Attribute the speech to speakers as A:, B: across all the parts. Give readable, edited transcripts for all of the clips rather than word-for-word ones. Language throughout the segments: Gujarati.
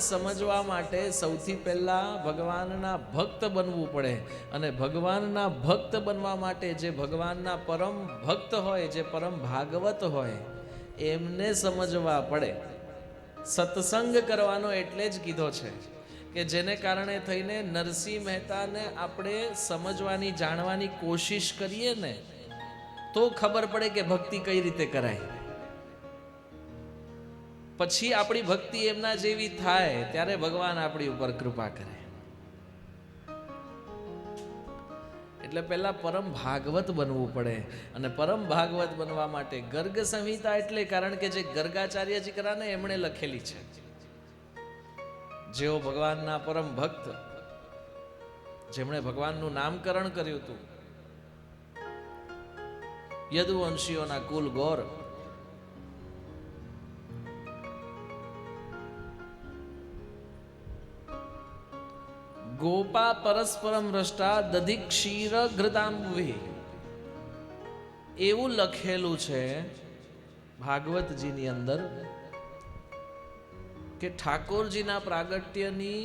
A: સમજવા માટે સૌથી પહેલા ભગવાનના ભક્ત બનવું પડે, અને ભગવાનના ભક્ત બનવા માટે જે ભગવાનના પરમ ભક્ત હોય, જે પરમ ભાગવત હોય, એમને સમજવા પડે. સત્સંગ કરવાનો એટલે જ કીધો છે કે જેને કારણે થઈને નરસિંહ મહેતાને આપણે સમજવાની, જાણવાની કોશિશ કરીએ ને તો ખબર પડે કે ભક્તિ કઈ રીતે કરાય. પછી આપણી ભક્તિ એમના જેવી થાય ત્યારે ભગવાન આપણી ઉપર કૃપા કરે. એટલે પહેલા પરમ ભાગવત બનવું પડે, અને પરમ ભાગવત બનવા માટે ગર્ગ સંહિતા એટલે કારણ કે જે ગર્ગાચાર્યજી કરાને એમણે લખેલી છે. જેઓ ભગવાનના પરમ ભક્ત, જેમણે ભગવાનનું નામકરણ કર્યું હતું, યદુવંશીઓના કુલ ગોર, ગોપા પરસ્પરમ રષ્ટા દધિ ક્ષીર ઘૃતાંબુભિ, એવું લખેલું છે ભાગવતજીની અંદર કે ઠાકોરજીના પ્રાગટ્યની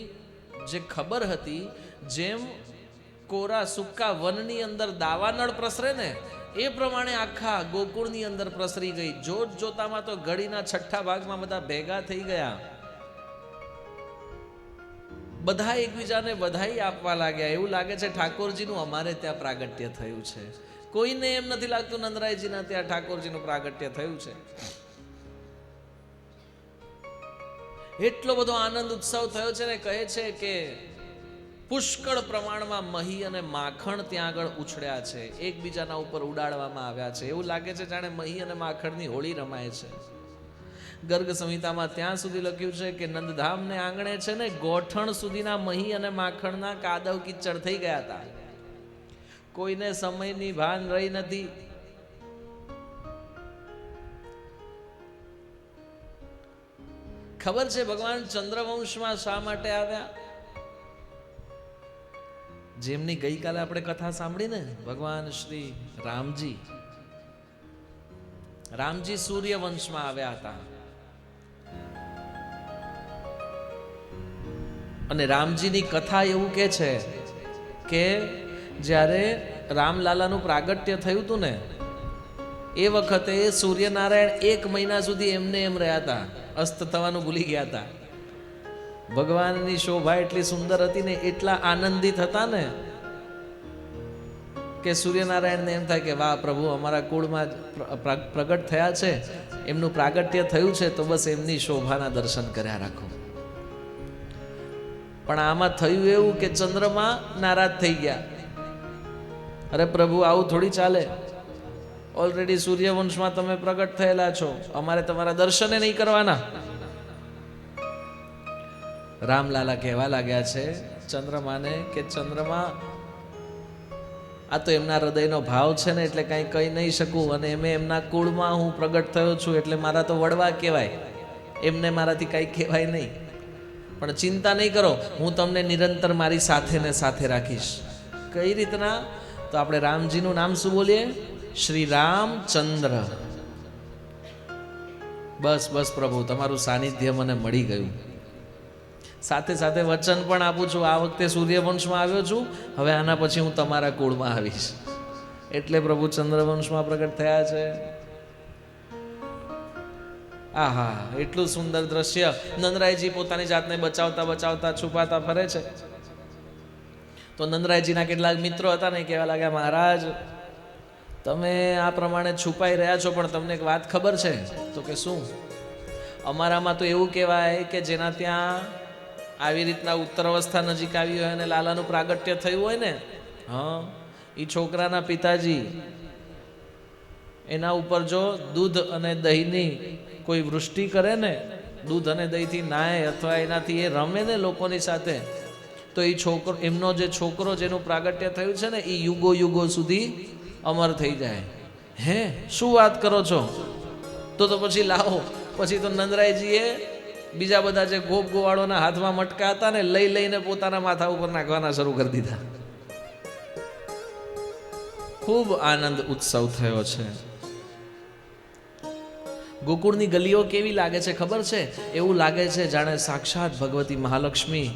A: જે ખબર હતી, જેમ કોરા સૂકા વનની અંદર દાવાનળ પ્રસરે ને એ પ્રમાણે આખા ગોકુળની અંદર પ્રસરી ગઈ. જોત જોતામાં તો ઘડીના છઠ્ઠા ભાગમાં બધા ભેગા થઈ ગયા, બધા એકબીજાને બધાઈ આપવા લાગ્યા. એવું લાગે છે ઠાકોરજીનું અમારે ત્યાં પ્રાગટ્ય થયું છે. કોઈને એમ નથી લાગતું નંદરાયજીના ત્યાં ઠાકોરજીનું પ્રાગટ્ય થયું છે. એટલો બધો આનંદ ઉત્સવ થયો છે ને, કહે છે કે પુષ્કળ પ્રમાણમાં મહી અને માખણ ત્યાં આગળ ઉછળ્યા છે, એકબીજાના ઉપર ઉડાડવામાં આવ્યા છે. એવું લાગે છે જાણે મહી અને માખણની હોળી રમાય છે. ગર્ગ સંહિતામાં ત્યાં સુધી લખ્યું છે કે નંદધામને આંગણે છે ને ગોઠણ સુધીના મહી અને માખણના કાદવ કિચડ થઈ ગયા હતા. કોઈને સમયની ભાન રહી નથી. ખબર છે ભગવાન ચંદ્રવંશમાં શા માટે આવ્યા? જેમની ગઈકાલે આપણે કથા સાંભળી ને, ભગવાન શ્રી રામજી સૂર્યવંશમાં આવ્યા હતા. અને રામજીની કથા એવું કે છે કે જ્યારે રામલાલાનું પ્રાગટ્ય થયું હતું ને એ વખતે સૂર્યનારાયણ 1 મહિના સુધી એમને એમ રહ્યા હતા, અસ્ત થવાનું ભૂલી ગયા હતા. ભગવાનની શોભા એટલી સુંદર હતી ને, એટલા આનંદિત હતા ને કે સૂર્યનારાયણને એમ થાય કે વાહ પ્રભુ, અમારા કુળમાં પ્રગટ થયા છે, એમનું પ્રાગટ્ય થયું છે, તો બસ એમની શોભાના દર્શન કર્યા રાખો. પણ આમાં થયું એવું કે ચંદ્રમા નારાજ થઈ ગયા. અરે પ્રભુ, આવું થોડી ચાલે. ઓલરેડી સૂર્યવંશમાં તમે પ્રગટ થયેલા છો, અમારે તમારા દર્શને નહીં કરવાના. રામલાલા કહેવા લાગ્યા છે ચંદ્રમાને કે ચંદ્રમા, આ તો એમના હૃદયનો ભાવ છે ને, એટલે કાંઈ કહી નહીં શકું, અને એમના કુળમાં હું પ્રગટ થયો છું એટલે મારા તો વડવા કહેવાય, એમને મારાથી કાંઈ કહેવાય નહીં. પણ ચિંતા નહીં કરો, હું તમને નિરંતર મારી સાથે ને સાથે રાખીશ. કઈ રીતના? તો આપણે રામજીનું નામ શું બોલીએ? શ્રી રામચંદ્ર. બસ બસ પ્રભુ, તમારું સાનિધ્ય મને મળી ગયું. સાથે સાથે વચન પણ આપું છું, આ વખતે સૂર્યવંશમાં આવ્યો છું, હવે આના પછી હું તમારા કુળમાં આવીશ. એટલે પ્રભુ ચંદ્રવંશમાં પ્રગટ થયા છે. આહા, એટલું સુંદર દ્રશ્ય. નંદરાયજી પોતાની જાતને બચાવતા બચાવતા છુપાતા ફરે છે. તો નંદરાયજીના કેટલાક મિત્રો હતા ને, કહેવા લાગ્યા મહારાજ, તમે આ પ્રમાણે છુપાઈ રહ્યા છો, પણ તમને એક વાત ખબર છે? તો કે શું? અમારામાં તો એવું કહેવાય કે જેના ત્યાં આવી રીતના ઉત્તર અવસ્થા નજીક આવી હોય અને લાલાનું પ્રાગટ્ય થયું હોય ને, હા, એ છોકરાના પિતાજી એના ઉપર જો દૂધ અને દહીંની કોઈ વૃષ્ટિ કરે ને, દૂધ અને દહીંથી નાય અથવા એનાથી એ રમે ને લોકોની સાથે, તો એ છોકરો, એમનો જે છોકરો જેનું પ્રાગટ્ય થયું છે ને, એ યુગો યુગો સુધી અમર થઈ જાય. હે, શું વાત કરો છો? તો પછી લાવો. પછી તો નંદરાયજીએ બીજા બધા જે ગોપ ગોવાળોના હાથમાં મટકા હતા ને, લઈ લઈને પોતાના માથા ઉપર નાખવાના શરૂ કરી દીધા. ખૂબ આનંદ ઉત્સવ થયો છે. ગોકુળની ગલીઓ કેવી લાગે છે ખબર છે? એવું લાગે છે જાણે સાક્ષાત ભગવતી મહાલક્ષ્મી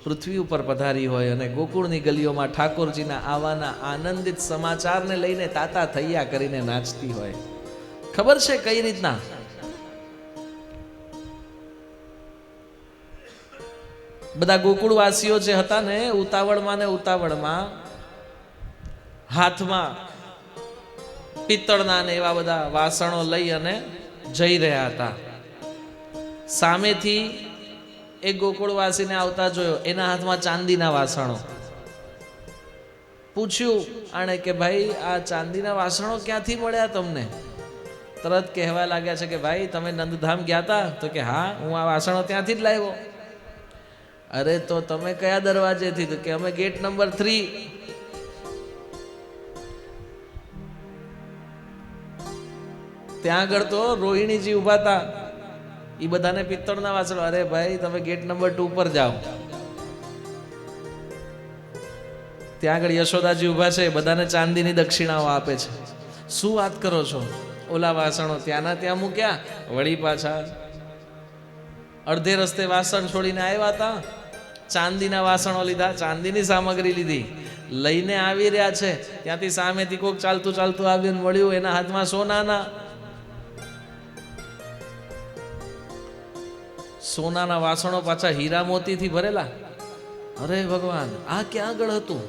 A: પૃથ્વી ઉપર પધારી હોય અને ગોકુળની ગલીઓમાં ઠાકોરજીના આવવાના આનંદિત સમાચારને લઈને તાતા થૈયા કરીને નાચતી હોય. ખબર છે કઈ રીતના? બધા ગોકુળવાસીઓ જે હતા ને ઉતાવળમાં હાથમાં પિત્તળના ને એવા બધા વાસણો લઈ અને જઈ રહ્યા હતા. સામેથી એક ગોકુળવાસીને આવતા જોયો, એના હાથમાં ચાંદીના વાસણો. પૂછ્યું આણે કે ભાઈ આ ચાંદીના વાસણો ક્યાંથી મળ્યા તમને? તરત કહેવા લાગ્યા છે કે ભાઈ તમે નંદધામ ગયા હતા? તો કે હા, હું આ વાસણો ત્યાંથી જ લાવ્યો. અરે તો તમે કયા દરવાજેથી? તો કે અમે ગેટ નંબર 3. ત્યાં આગળ તો રોહિણીજી ઉભા હતા, એ બધાને પિત્તળના વાસણો. અરે ભાઈ તમે ગેટ નંબર 2 પર જાઓ. ત્યાં આગળ યશોદાજી ઉભા છે, બધાને ચાંદીની દક્ષિણાઓ આપે છે. શું વાત કરો છો? ઓલા વાસણો ત્યાંના ત્યાં મૂક્યા, વળી પાછા અડધે રસ્તે વાસણ છોડીને આવ્યા હતા, ચાંદીના વાસણો લીધા, ચાંદીની સામગ્રી લીધી, લઈને આવી રહ્યા છે. ત્યાંથી સામેથી કોક ચાલતું આવીને મળ્યું, એના હાથમાં સોનાના વાસણો, પાછા હીરા મોતીથી ભરેલા. અરે ભગવાન, આ ક્યાં આગળ હતું?